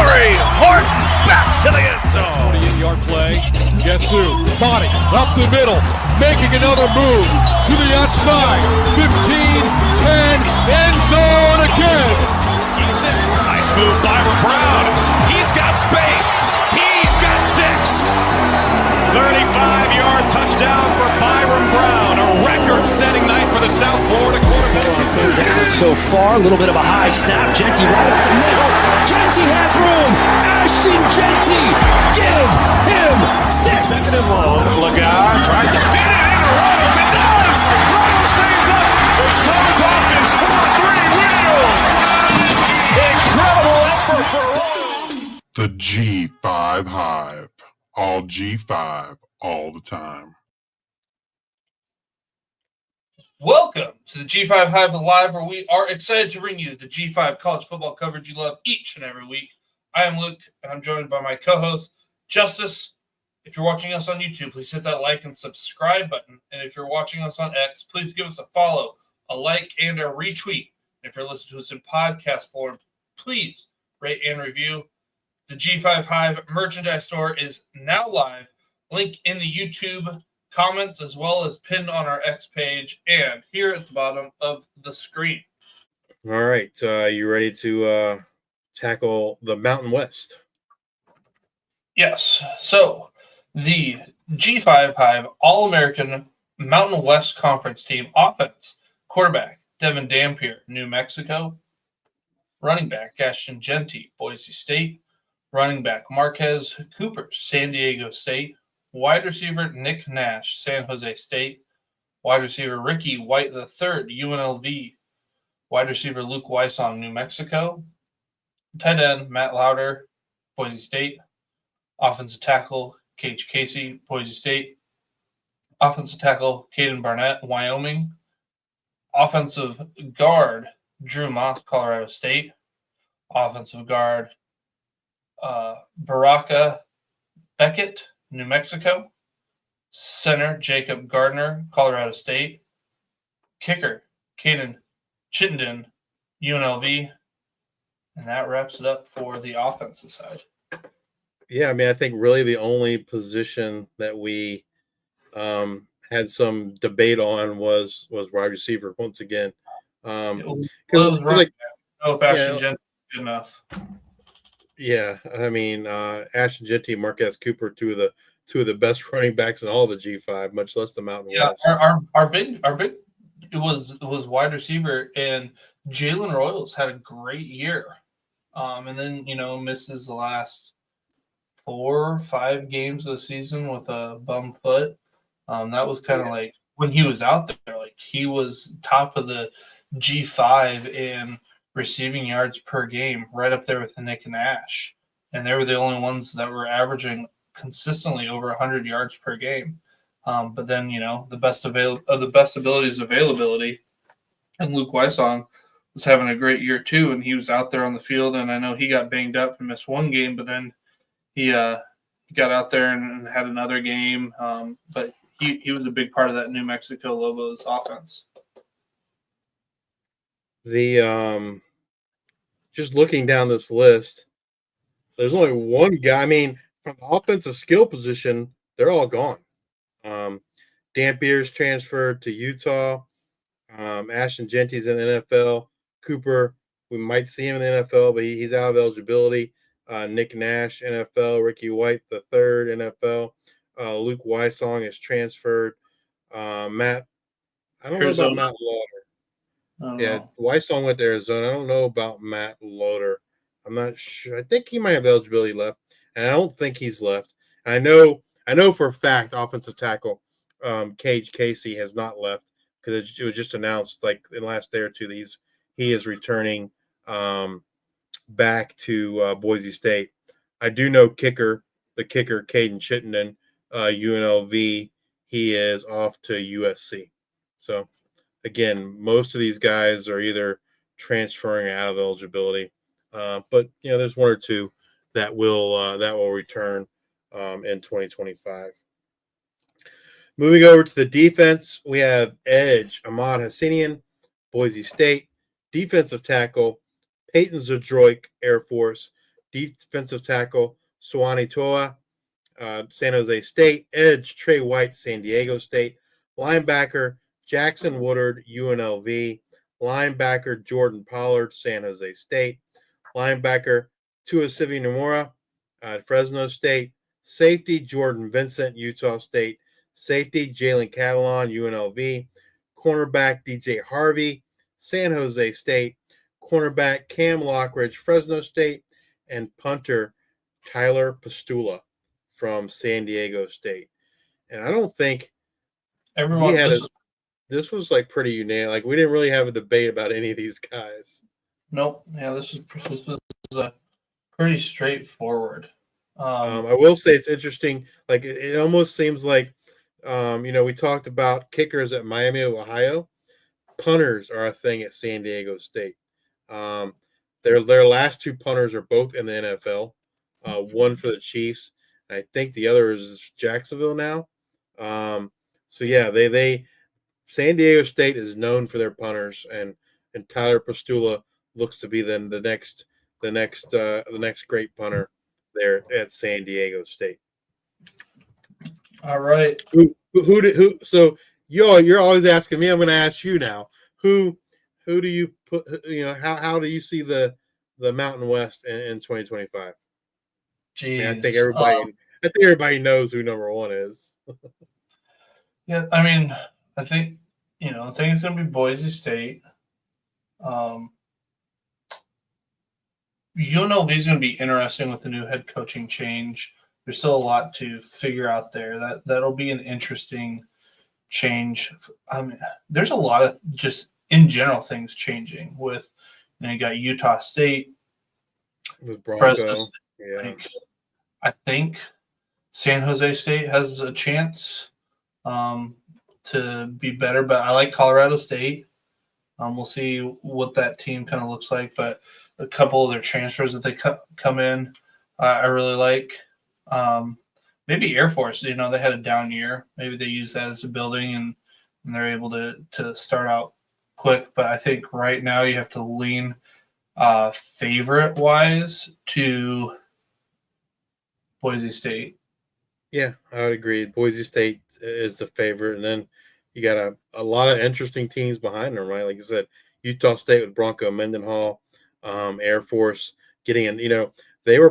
three. Horton back to the end zone. 48-yard play. Guess who? Body up the middle, making another move to the outside. 15, 10, end zone again. Keeps it. Nice move by Brown. He's got space. He's got 6. 35-yard touchdown for Byron Brown. A record-setting night for the South Florida quarterback. Down so far, a little bit of a high snap. Genty right up the middle. Genty has room. Ashton Genty, give him 6. Second and long. Lagar tries to fit it in. Ruddles, it does. Ruddles stays up. The show's off. It's 4-3 Wheels. Incredible effort for Ruddles. The G5 Hive. All G5, all the time. Welcome to the G5 Hive Live, where we are excited to bring you the G5 college football coverage you love each and every week. I am Luke, and I'm joined by my co-host, Justice. If you're watching us on YouTube, please hit that like and subscribe button. And if you're watching us on X, please give us a follow, a like, and a retweet. If you're listening to us in podcast form, please rate and review. The G5 Hive merchandise store is now live. Link in the YouTube comments as well as pinned on our X page and here at the bottom of the screen. All right. You ready to tackle the Mountain West? Yes. So the G5 Hive All-American Mountain West Conference team offense, quarterback Devin Dampier, New Mexico. Running back Ashton Genty, Boise State. Running back Marquez Cooper, San Diego State. Wide receiver Nick Nash, San Jose State. Wide receiver Ricky White III, UNLV. Wide receiver Luke Weissong, New Mexico. Tight end Matt Lauder, Boise State. Offensive tackle Cage Casey, Boise State. Offensive tackle Caden Barnett, Wyoming. Offensive guard Drew Moss, Colorado State. Offensive guard Baraka Beckett, New Mexico. Center Jacob Gardner, Colorado State. Kicker Caden Chittenden, UNLV. And that wraps it up for the offensive side. Yeah, I mean, I think really the only position that we had some debate on was wide receiver once again. It was right. No, if Ashton Genty good enough. Yeah, I mean, Ashton Genty, Marquez Cooper, two of the best running backs in all the G5, much less the Mountain West. Our big it was wide receiver, and Jalen Royals had a great year, and then misses the last 4 or 5 games of the season with a bum foot. That was kind of like when he was out there, like he was top of the G5 in receiving yards per game, right up there with Nick Nash. And they were the only ones that were averaging consistently over 100 yards per game. But then, the best ability is availability. And Luke Weissong was having a great year too, and he was out there on the field. And I know he got banged up and missed one game, but then he got out there and had another game. But he was a big part of that New Mexico Lobos offense. The just looking down this list, there's only one guy. I mean, from the offensive skill position, they're all gone. Dampier's transferred to Utah. Ashton Genty's in the NFL. Cooper, we might see him in the NFL, but he's out of eligibility. Nick Nash, NFL. Ricky White, the third, NFL. Luke Weissong is transferred. Matt, I don't know about Matt Lauder. Yeah, Weissong went to Arizona. I don't know about Matt Loader. I'm not sure. I think he might have eligibility left, and I don't think he's left. And I know for a fact offensive tackle Cage Casey has not left because it was just announced like in the last day or two that he is returning back to Boise State. I do know the kicker Caden Chittenden, UNLV. He is off to USC. So. Again, most of these guys are either transferring out of eligibility, but there's one or two that will return in 2025. Moving over to the defense, we have edge Ahmad Hassanian, Boise State, defensive tackle Peyton Zadroik, Air Force, defensive tackle Suwani Toa, San Jose State. Edge Trey White, San Diego State. Linebacker Jackson Woodard, UNLV. Linebacker Jordan Pollard, San Jose State. Linebacker Tuasivi Nomura, Fresno State. Safety Jordan Vincent, Utah State. Safety Jalen Catalon, UNLV. Cornerback DJ Harvey, San Jose State. Cornerback Cam Lockridge, Fresno State. And punter Tyler Pastula from San Diego State. And I don't think Everyone, this was like pretty unanimous. Like we didn't really have a debate about any of these guys. nope. Yeah, this was a pretty straightforward. I will say it's interesting. Like it almost seems like, we talked about kickers at Miami of Ohio. Punters are a thing at San Diego State. Their last two punters are both in the NFL. One for the Chiefs, and I think the other is Jacksonville now. So yeah, they San Diego State is known for their punters, and Tyler Pastula looks to be then the next great punter there at San Diego State. All right. Who? So you're always asking me. I'm going to ask you now. Who do you put? How do you see the Mountain West in 2025? Jeez. I think everybody knows who number one is. Yeah, I mean, I think it's going to be Boise State. UNLV is going to be interesting with the new head coaching change. There's still a lot to figure out there. That'll be an interesting change. I mean, there's a lot of just in general things changing with, you got Utah State, With Bronco. Yeah. I think San Jose State has a chance to be better, but I like Colorado State. We'll see what that team kind of looks like, but a couple of their transfers that they come in, I really like. Maybe Air Force, they had a down year. Maybe they use that as a building and they're able to start out quick. But I think right now you have to lean favorite-wise to Boise State. Yeah, I would agree. Boise State is the favorite, and then you got a lot of interesting teams behind them, right? Like you said, Utah State with Bronco Mendenhall, Air Force getting in. They were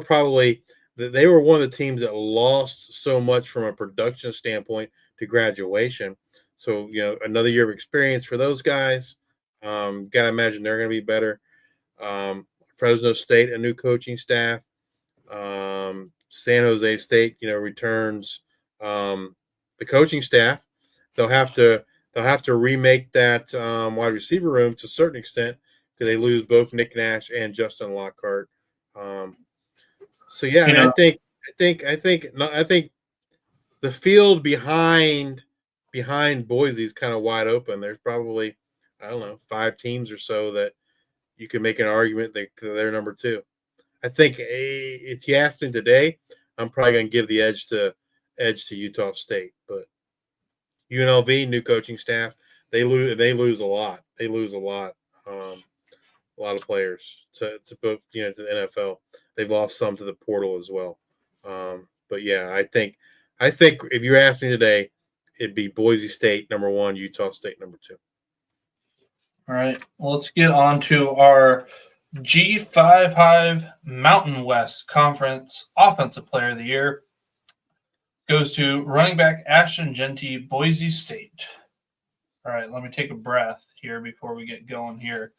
one of the teams that lost so much from a production standpoint to graduation. So another year of experience for those guys. Got to imagine they're going to be better. Fresno State, a new coaching staff. San Jose State, returns the coaching staff. They'll have to remake that wide receiver room to a certain extent because they lose both Nick Nash and Justin Lockhart. So yeah, I think the field behind Boise is kind of wide open. There's probably 5 teams or so that you can make an argument that they're number 2. I think if you asked me today, I'm probably going to give the edge to Utah State, but UNLV, new coaching staff, they lose a lot. They lose a lot of players to both to the NFL. They've lost some to the portal as well. But yeah, I think if you asked me today, it'd be Boise State number 1, Utah State number 2. All right, well, let's get on to our G5 Hive Mountain West Conference Offensive Player of the Year. Goes to running back Ashton Jeanty, Boise State. All right, let me take a breath here before we get going here.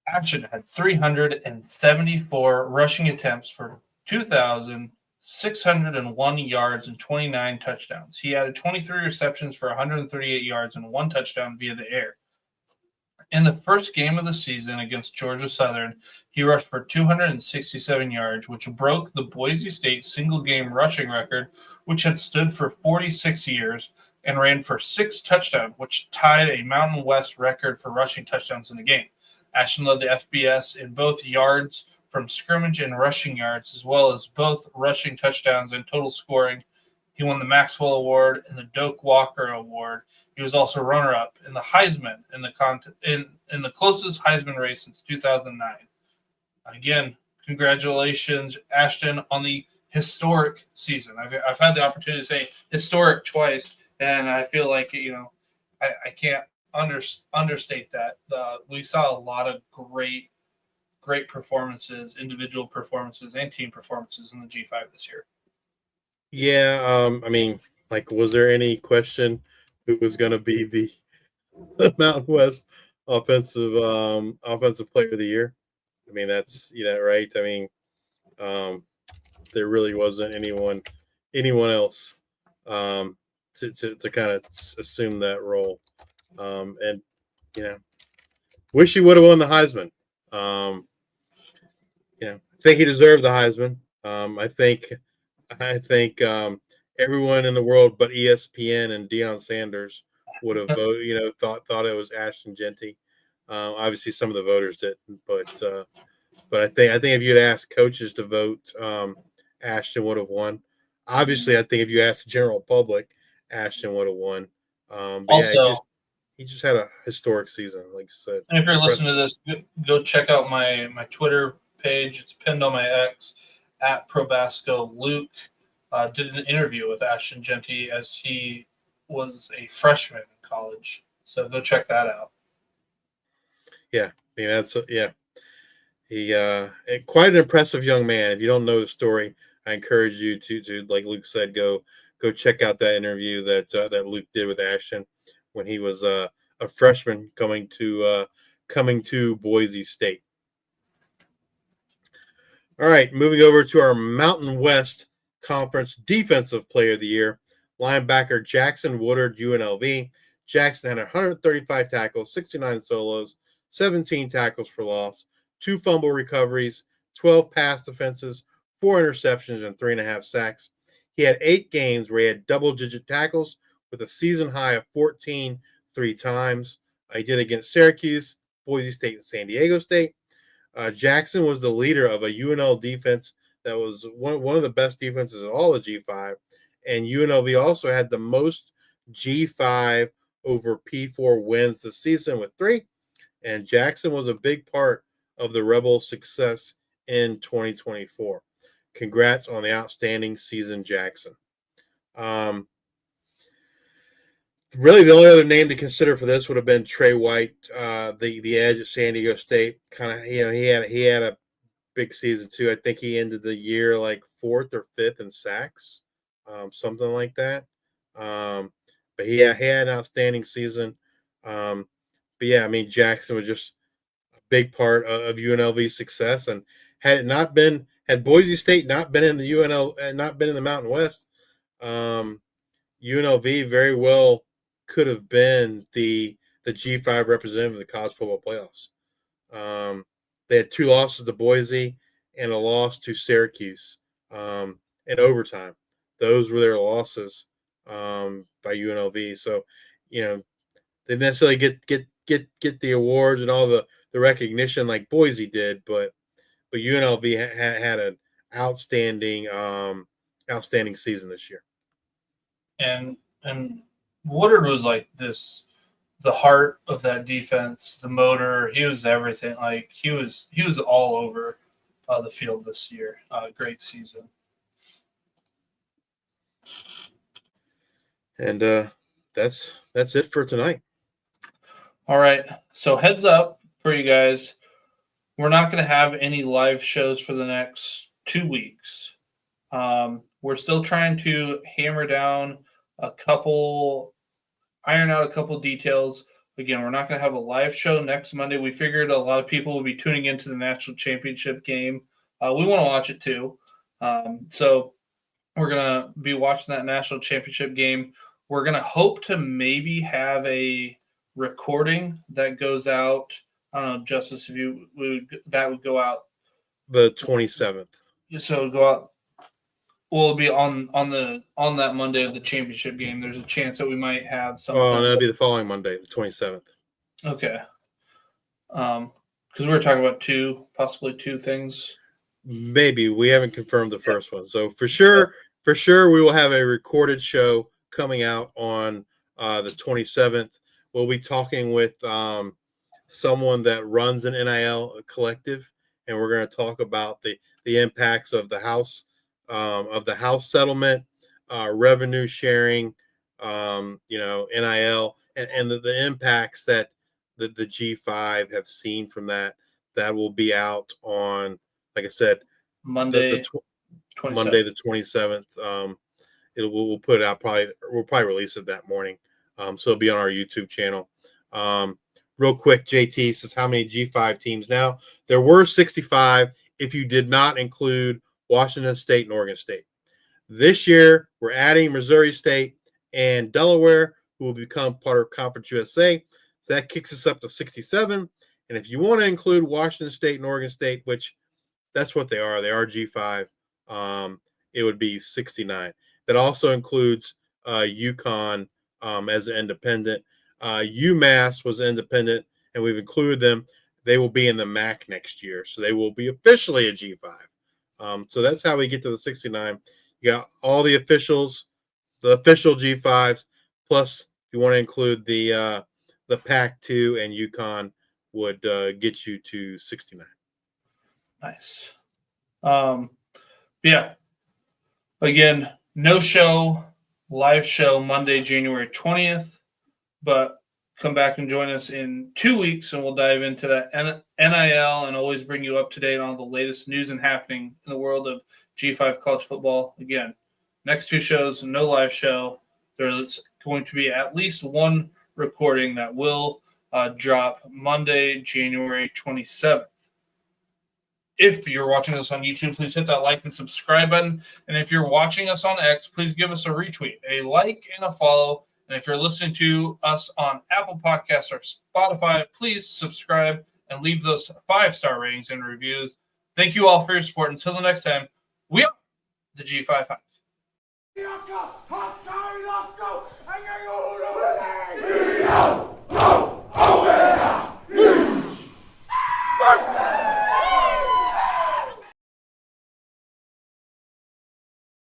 Ashton had 374 rushing attempts for 2,601 yards and 29 touchdowns. He added 23 receptions for 138 yards and 1 touchdown via the air. In the first game of the season against Georgia Southern, he rushed for 267 yards, which broke the Boise State single-game rushing record, which had stood for 46 years, and ran for 6 touchdowns, which tied a Mountain West record for rushing touchdowns in the game. Ashton led the FBS in both yards from scrimmage and rushing yards, as well as both rushing touchdowns and total scoring. He won the Maxwell Award and the Doak Walker Award. He was also runner-up in the Heisman in the closest Heisman race since 2009. Again, congratulations, Ashton, on the historic season. I've had the opportunity to say historic twice, and I feel like I can't understate that. We saw a lot of great performances, individual performances, and team performances in the G5 this year. Yeah, I mean, like, was there any question who was going to be the Mountain West offensive player of the year? I mean, that's right. I mean, there really wasn't anyone else to kind of assume that role. And wish he would have won the Heisman. I think he deserved the Heisman. I think everyone in the world but ESPN and Deion Sanders would have voted. Thought it was Ashton Jeanty. Obviously, some of the voters didn't, but I think if you'd asked coaches to vote, Ashton would have won. Obviously, I think if you asked the general public, Ashton would have won. But also, yeah, he just had a historic season, like I said. And if you're listening to this, go check out my Twitter page. It's pinned on my X at Probasco. Luke did an interview with Ashton Jeanty as he was a freshman in college. So go check that out. Yeah, I mean that's He quite an impressive young man. If you don't know the story, I encourage you to like Luke said, go check out that interview that Luke did with Ashton when he was a freshman coming to Boise State. All right, moving over to our Mountain West Conference Defensive Player of the Year, linebacker Jackson Woodard, UNLV. Jackson had 135 tackles, 69 solos, 17 tackles for loss, 2 fumble recoveries, 12 pass defenses, 4 interceptions, and 3.5 sacks. He had 8 games where he had double-digit tackles with a season high of 14 3 times. He did against Syracuse, Boise State, and San Diego State. Jackson was the leader of a UNL defense that was one of the best defenses in all of G5. And UNLV also had the most G5 over P4 wins this season with 3. And Jackson was a big part of the Rebels' success in 2024. Congrats on the outstanding season, Jackson. Really, the only other name to consider for this would have been Trey White, the edge at San Diego State. Kind of, he had a big season too. I think he ended the year like 4th or 5th in sacks, something like that. But he had an outstanding season. But yeah, I mean, Jackson was just a big part of UNLV's success. And had Boise State not been in the UNL and not been in the Mountain West, UNLV very well could have been the G5 representative of the college football playoffs. They had 2 losses to Boise and a loss to Syracuse in overtime. Those were their losses by UNLV. So, they didn't necessarily get the awards and all the recognition like Boise did, but UNLV had an outstanding season this year. And Woodard was like the heart of that defense, the motor. He was everything. Like he was all over the field this year. Great season. And that's it for tonight. All right. So heads up for you guys. We're not going to have any live shows for the next 2 weeks. We're still trying to iron out a couple details. Again, we're not going to have a live show next Monday. We figured a lot of people will be tuning into the national championship game. We want to watch it too. So we're going to be watching that national championship game. We're going to hope to maybe have a recording that goes out. I don't know, Justice, that would go out the 27th. So it would go out. Well, it'll be on that Monday of the championship game. There's a chance that we might have something. Oh, and that'll be the following Monday, the 27th. Okay. Because we were talking about possibly two things. Maybe we haven't confirmed the first one. So for sure, we will have a recorded show coming out on the 27th. We'll be talking with someone that runs an NIL collective and we're going to talk about the impacts of the House settlement, revenue sharing, NIL, and the impacts that the G5 have seen from that. That will be out on, like I said, Monday, Monday the 27th. We'll put it out we'll probably release it that morning. So it'll be on our YouTube channel. Real quick, JT says how many G5 teams now? There were 65 if you did not include Washington State and Oregon State. This year, we're adding Missouri State and Delaware, who will become part of Conference USA. So that kicks us up to 67. And if you want to include Washington State and Oregon State, which that's what they are G5, it would be 69. That also includes UConn as an independent. UMass was independent, and we've included them. They will be in the MAC next year, so they will be officially a G5. So that's how we get to the 69. You got all the officials, the official G5s, plus if you want to include the Pac-2 and UConn would get you to 69. Nice. Yeah. Again, no show, live show Monday, January 20th, but come back and join us in 2 weeks, and we'll dive into that NIL and always bring you up to date on the latest news and happening in the world of G5 college football. Again, next 2 shows, no live show. There's going to be at least one recording that will drop Monday, January 27th. If you're watching us on YouTube, please hit that like and subscribe button. And if you're watching us on X, please give us a retweet, a like, and a follow. And if you're listening to us on Apple Podcasts or Spotify, please subscribe and leave those 5-star ratings and reviews. Thank you all for your support. Until the next time, we are the G5 Hive.